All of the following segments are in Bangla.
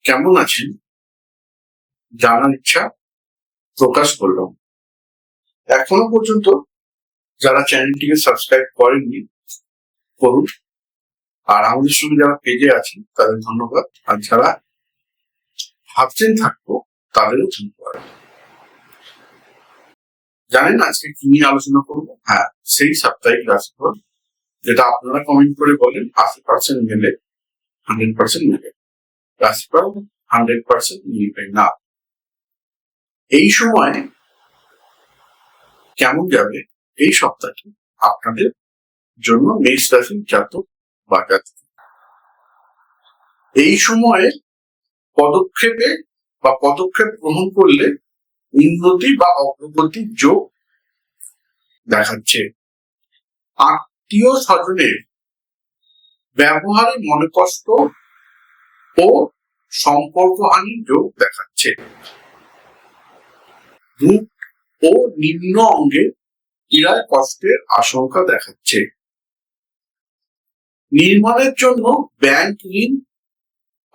কেমন আছেন জানার ইচ্ছা প্রকাশ করলাম। এখনো পর্যন্ত যারা চ্যানেলটিকে সাবস্ক্রাইব করেননি করুন, আর আমাদের সঙ্গে যারা পেজে আছেন তাদের ধন্যবাদ, আর যারা ভাবছেন থাকবো তাদেরও ধন্যবাদ। জানেন আজকে কি নিয়ে আলোচনা করবো? হ্যাঁ, সেই সাপ্তাহিক রাশিফল যেটা আপনারা কমেন্ট করে বলেন 80% মেলে, 100% মেলে। রাশিফল 100% মিলবে না। এই সময় কেমন যাবে এই সপ্তাহটি আপনাদের জন্য মেষ রাশির জাতক বা জাতিকা? এই সময়ে পদক্ষেপ গ্রহণ করলে উন্নতি বা অগ্রগতির যোগ দেখাচ্ছে। আত্মীয় স্বজনের ব্যবহারে মনোকষ্ট ও সম্পর্কহানির যোগ দেখাচ্ছে। বুক ও নিম্ন অঙ্গে পীড়ায় কষ্টের আশঙ্কা দেখাচ্ছে। নির্মাণের জন্য ব্যাংক ঋণ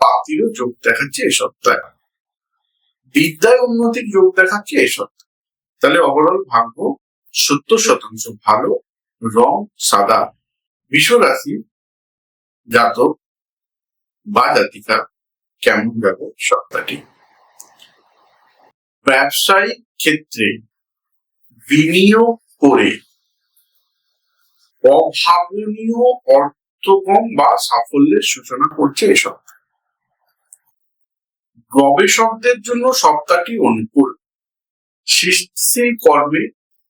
প্রাপ্তিরও যোগ দেখাচ্ছে এই সপ্তাহে। বিদ্যায় উন্নতির যোগ দেখাচ্ছে এই সপ্তাহে। তাহলে ওভারঅল ভাগ্য 70% ভালো, রং সাদা। বৃষ রাশি জাতক বা জাতিকা কেমন যাবে সপ্তাহটি? ব্যবসায়িক ক্ষেত্রে বিনিয়োগ করে অভাবনীয় অর্থকম বা সাফল্যের সূচনা করছে এই সপ্তাহে। গবেষকদের জন্য সপ্তাহটি অনুকূল। সৃষ্টিশীল কর্মে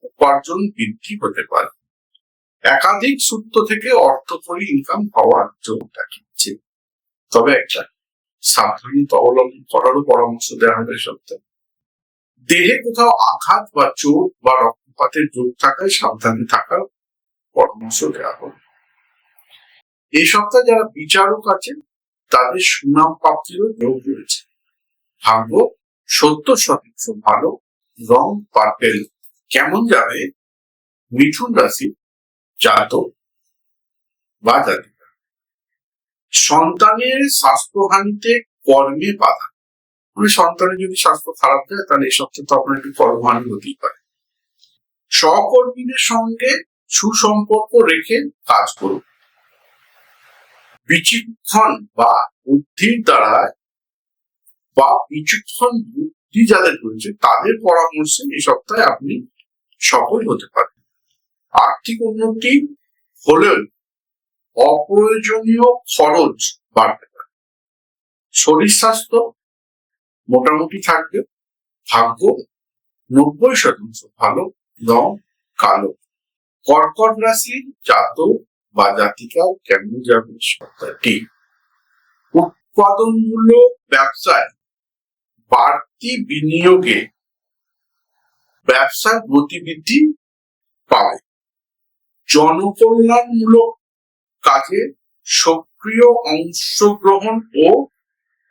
উপার্জন বৃদ্ধি হতে পারে। একাধিক সূত্র থেকে অর্থকরী ইনকাম হওয়ার যোগ দেখাচ্ছে। তবে একটা সাবধানতা অবলম্বন করারও পরামর্শ দেওয়া হবে এই সপ্তাহে। দেহে কোথাও আঘাত বা চোট বা রক্তপাতের যোগ থাকায় সাবধানে থাকার পরামর্শ দেওয়া হবে। এই সপ্তাহে যারা বিচারক আছেন তাদের সুনাম প্রাপ্তিরও যোগ রয়েছে। ভাগ্য 70% ভালো, রং পার্পেল। কেমন যাবে মিথুন রাশি জাতক বা জাতিকা? সন্তানের স্বাস্থ্যহানিতে কর্মে বাধা। সন্তানের যদি স্বাস্থ্য খারাপ যায় তাহলে এই সপ্তাহে তো আপনার একটু কর্মহানি হতেই পারে। সহকর্মীদের সঙ্গে সুসম্পর্ক রেখে কাজ করুন। বিচক্ষণ বা বুদ্ধির দ্বারা বা বিচক্ষণ বুদ্ধি যাদের রয়েছে তাদের পরামর্শে এই সপ্তাহে আপনি সফল হতে পারেন। আর্থিক উন্নতি হলেও অপ্রয়োজনীয় খরচ বাড়তে পারে। শরীর স্বাস্থ্য মোটামুটি থাকবে। ভাগ্য 90% ভালো, রং কালো। কর্কট রাশির জাতক বা জাতিকা কেমন যাবে সপ্তাহটি? উৎপাদনমূলক ব্যবসায় বাড়তি বিনিয়োগে ব্যবসার গতিবিধি পাবে। জনকল্যাণমূলক কাজে সক্রিয় অংশগ্রহণ ও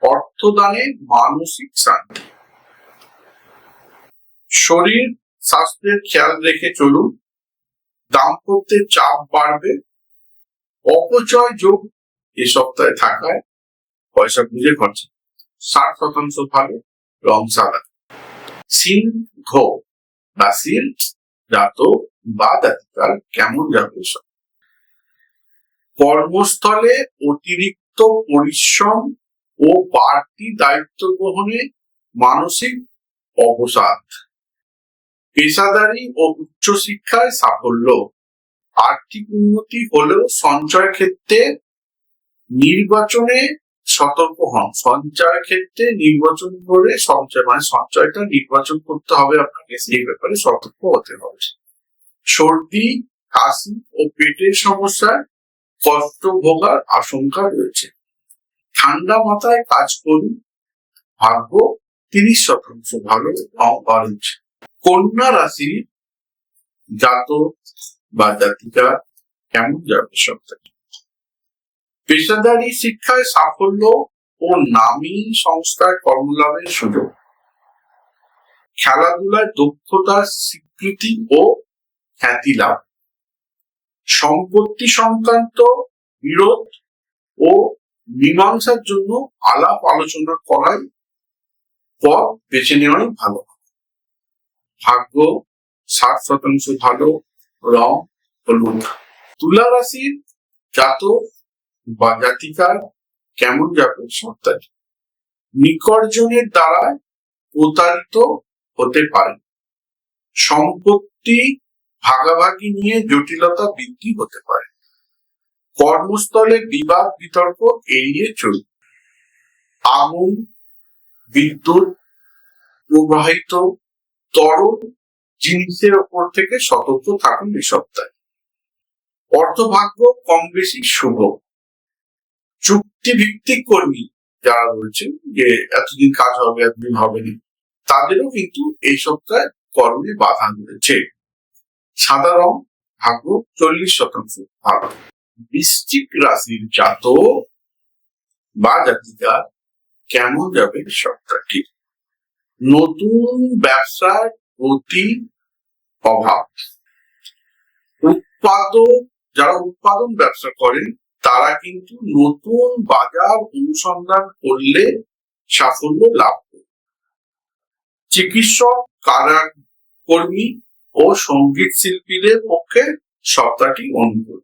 অর্থদানে মানসিক শান্তি। শরীর স্বাস্থ্যের খেয়াল রেখে চলুন। দাম্পত্যের চাপ বাড়বে। অপচয় যোগ এ সপ্তাহে থাকায় পয়সা বুঝে খরচ। 60% ভালো, রং সাদা। সিংহ রাশির জাতক বা জাতিকার কেমন যাবে? কর্মস্থলে অতিরিক্ত পরিশ্রম ও বাড়তি দায়িত্ব গ্রহণে মানসিক অবসাদ। পেশাদারি ও উচ্চশিক্ষায় সাফল্য। আর্থিক উন্নতি হলেও সঞ্চয় ক্ষেত্রে নির্বাচনে সতর্ক হন। সঞ্চয় ক্ষেত্রে নির্বাচন করে সঞ্চয়টা নির্বাচন করতে হবে আপনাকে, সেই ব্যাপারে সতর্ক হতে হবে। সর্দি, কাশি ও পেটের সমস্যায় কষ্ট ভোগার আশঙ্কা রয়েছে। ঠান্ডা মাথায় কাজ করুন। ভাগ্য 30% ভালো, রং অরেঞ্জ। কন্যা রাশি জাতক বা জাতিকা কেমন যাবে সপ্তাহে? পেশাদারি শিক্ষায় সাফল্য ও নামী সংস্থায় কর্মলাভের সুযোগ। খেলাধুলায় দক্ষতার স্বীকৃতি ও খ্যাতি লাভ। সম্পত্তি সংক্রান্ত বিরোধ ও মীমাংসার জন্য আলাপ আলোচনা করাই পথ বেছে নেওয়াই ভালো। ভাগ্য 60% ভালো, রং হলুদ। তুলা রাশির জাতক বা জাতিকার কেমন যাবে সপ্তাহে? নিকটজনের দ্বারা প্রতারিত হতে পারে। সম্পত্তি ভাগাভাগি নিয়ে জটিলতা বৃদ্ধি হতে পারে। কর্মস্থলে বিবাদ বিতর্ক এড়িয়ে চলবে। আগুন, বিদ্যুৎ প্রবাহিত তরল জিনিসের ওপর থেকে সতর্ক থাকুন এই সপ্তাহে। অর্থভাগ্য কম বেশি শুভ। চুক্তি ভিত্তিক কর্মী যারা রয়েছেন যে এতদিন কাজ হবে এতদিন হবে না, তাদেরও কিন্তু এই সপ্তাহে কর্মে বাধা রয়েছে। সাদা রং ভাগ্য 40% ভালো। বৃশ্চিক রাশির জাতক বা জাতিকা কেমন যাবে সপ্তাহটি? নতুন ব্যবসার প্রতি অভাব। যারা উৎপাদন ব্যবসা করেন তারা কিন্তু নতুন বাজার অনুসন্ধান করলে সাফল্য লাভ করবে। চিকিৎসক, কারাকর্মী ও সঙ্গীত শিল্পীদের পক্ষে সপ্তাহটি অনুকূল।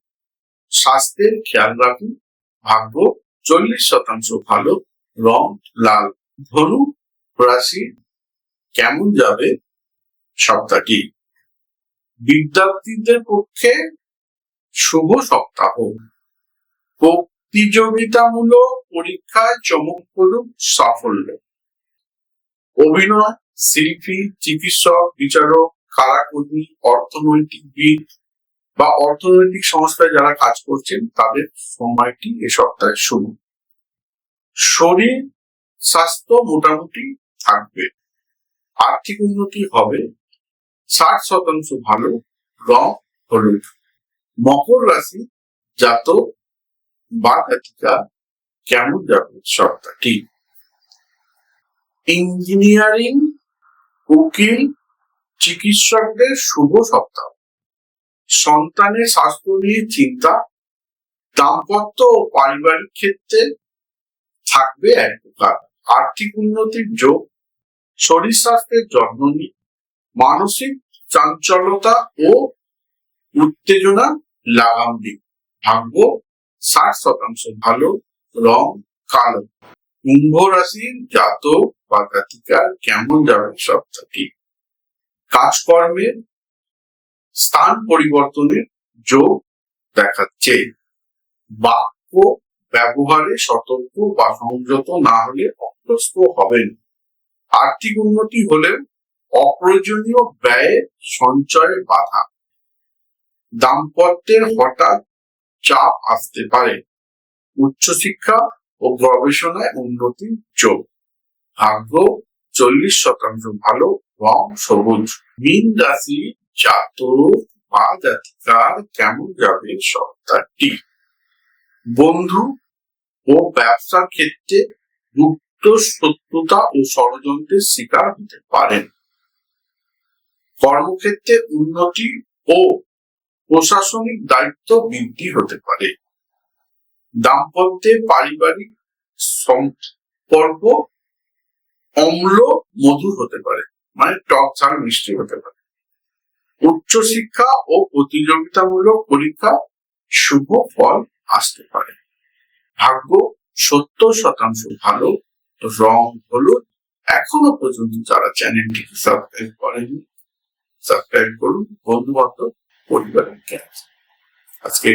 স্বাস্থ্যের খেয়াল রাখুন। ভাগ্য 40% ভালো, রং লাল। ধনু রাশি কেমন যাবে সপ্তাহটি? বিদ্যার্থীদের পক্ষে শুভ সপ্তাহ। প্রতিযোগিতামূলক পরীক্ষায় চমকপ্রদ সাফল্য। অভিনয়, শিল্পী, চিকিৎসক, বিচারক, কারাকর্মী, অর্থনৈতিকবিদ বা অর্থনৈতিক সংস্থায় যারা কাজ করছেন তাদের সময়টি এ সপ্তাহে শুভ। শরীর স্বাস্থ্য মোটামুটি থাকবে। আর্থিক উন্নতি হবে। 60% ভালো, রং হলুদ। মকর রাশি জাতক বা জাতিকা কেমন যাবে সপ্তাহটি? ইঞ্জিনিয়ারিং, উকিল, চিকিৎসকদের শুভ সপ্তাহ। সন্তানের স্বাস্থ্য নিয়ে চিন্তা। দাম্পত্য ও পারিবারিক ক্ষেত্রে থাকবে এক প্রকার আর্থিক উন্নতির যোগ। শরীর স্বাস্থ্যের যত্ন নিন। মানসিক চাঞ্চল্যতা ও উত্তেজনা লাগাম দিন। ভাগ্য 60% ভালো, রং কালো। কুম্ভ রাশির জাতক বা জাতিকার কেমন যাবে সপ্তাহটি? কাজকর্মের স্থান পরিবর্তনের যোগ দেখাচ্ছে। বাক্য ব্যবহারে সতর্ক বা সংযত না হলে অভ্যস্ত হবেন। আর্থিক উন্নতি হলেও অপ্রয়োজনীয় ব্যয়ে সঞ্চয়ে বাধা। দাম্পত্যের হঠাৎ চাপ আসতে পারে। উচ্চশিক্ষা ও গবেষণায় উন্নতির যোগ। ভাগ্য 40% ভালো, রং সবুজ। মীন রাশি জাতক বা জাতিকার কেমন যাবে সপ্তাহটি? বন্ধু ও ব্যবসার ক্ষেত্রে গুপ্ত শত্রুতা ও ষড়যন্ত্রের শিকার হতে পারেন। কর্মক্ষেত্রে উন্নতি ও প্রশাসনিক দায়িত্ব বৃদ্ধি হতে পারে। দাম্পত্যে পারিবারিক সম্পর্ক অম্ল মধুর হতে পারে, মানে টক ঝাল মিষ্টি হতে পারে। উচ্চশিক্ষা ও প্রতিযোগিতামূলক পরীক্ষা শুভ ফল আসতে পারে। ভাগ্য 70% ভালো, রং হলুদ। এখনো পর্যন্ত যারা চ্যানেলটিকে সাবস্ক্রাইব করেনি সাবস্ক্রাইব করুন। বন্ধু বান্ধব পরিবারের আজকে